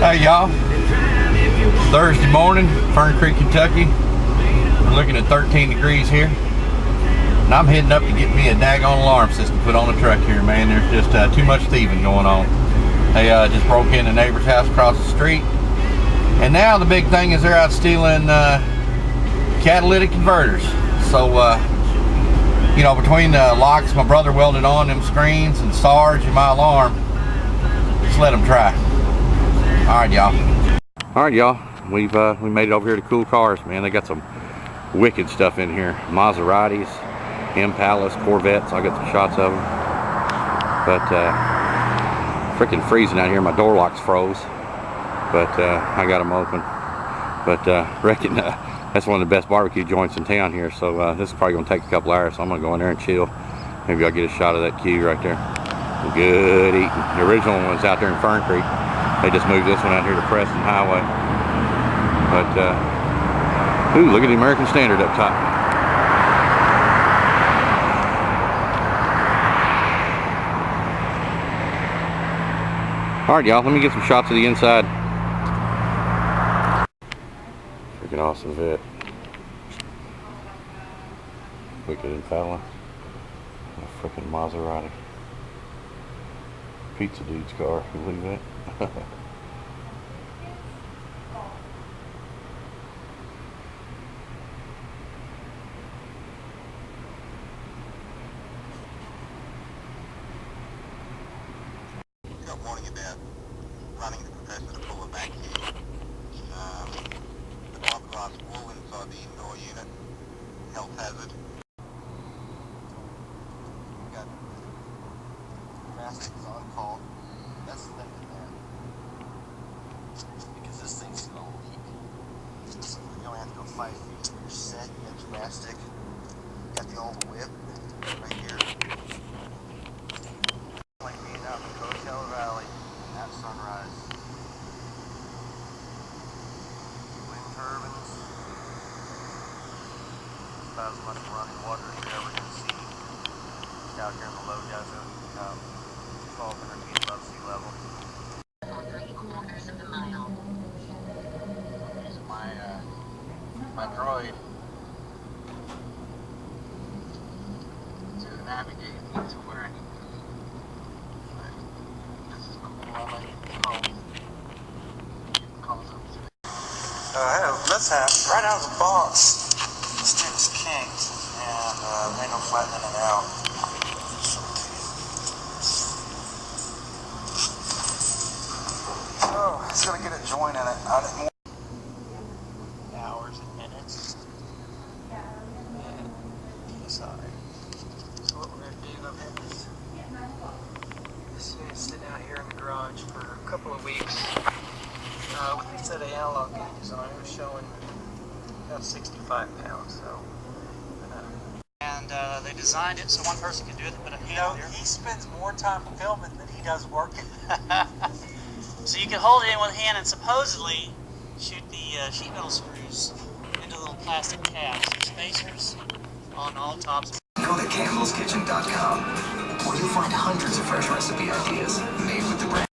Hey y'all, Thursday morning, Fern Creek, Kentucky. We're looking at 13 degrees here. And I'm heading up to get me a daggone alarm system put on the truck here, man. There's just too much thieving going on. They just broke in a neighbor's house across the street. And now the big thing is they're out stealing catalytic converters. So, you know, between the locks my brother welded on, them screens, and Sarge and my alarm, just let them try. Alright y'all, we made it over here to Cool Cars, man. They got some wicked stuff in here. Maseratis, Impalas, Corvettes. I got some shots of them. But freaking freezing out here. My door locks froze, but I got them open. But reckon that's one of the best barbecue joints in town here. So this is probably gonna take a couple hours, so I'm gonna go in there and chill. Maybe I'll get a shot of that queue right there. Good eating. The original one was out there in Fern Creek. They just moved this one out here to Preston Highway. But ooh, look at the American Standard up top. Alright y'all, let me get some shots of the inside. Freaking awesome vet. Wicked Impala. A freaking Maserati. Pizza dude's car, can you believe that? Got warning about running the compressor to pull it back here. The fiberglass wall inside the indoor unit, health hazard. We've got plastics on call. That's the thing in there. Because this thing's gonna leak. So you only have to go 5 feet. You're set, you have plastic. You got the old whip right here. Like being out in the Coachella Valley at sunrise. Wind turbines. About as much running water as you're ever going to see out here in the low desert, 1,200 feet above sea level. 3/4 of a mile. I'm using my droid to navigate me to where I need to be. This is cool. I like I had a mishap right out of the box. This thing's kinked, and ain't no flattening it out. Oh, it's gonna get a joint in it. I didn't hours and minutes. And sorry. So what we're gonna do, I've had this unit sitting out here in the garage for a couple of weeks. With a set of analog gauges on, it was showing about 65 pounds. So. And they designed it so one person can do it, but he spends more time filming than he does working. So you can hold it in one hand and supposedly shoot the sheet metal screws into little plastic caps or spacers on all tops. Go to CampbellsKitchen.com, where you'll find hundreds of fresh recipe ideas made with the brand.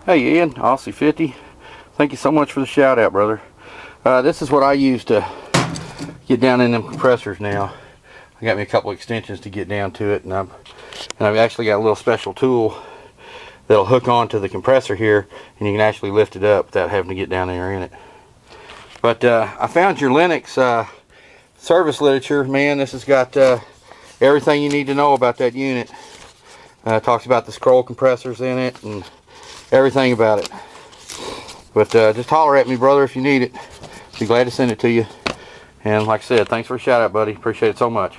Hey Ian, Aussie 50. Thank you so much for the shout out, brother. This is what I use to get down in them compressors now. I got me a couple extensions to get down to it, and I've actually got a little special tool that'll hook onto the compressor here, and you can actually lift it up without having to get down there in it. But I found your Linux service literature. Man, this has got everything you need to know about that unit. Talks about the scroll compressors in it and everything about it. But just holler at me, brother, if you need it. Be glad to send it to you. And like I said, thanks for a shout out, buddy. Appreciate it so much.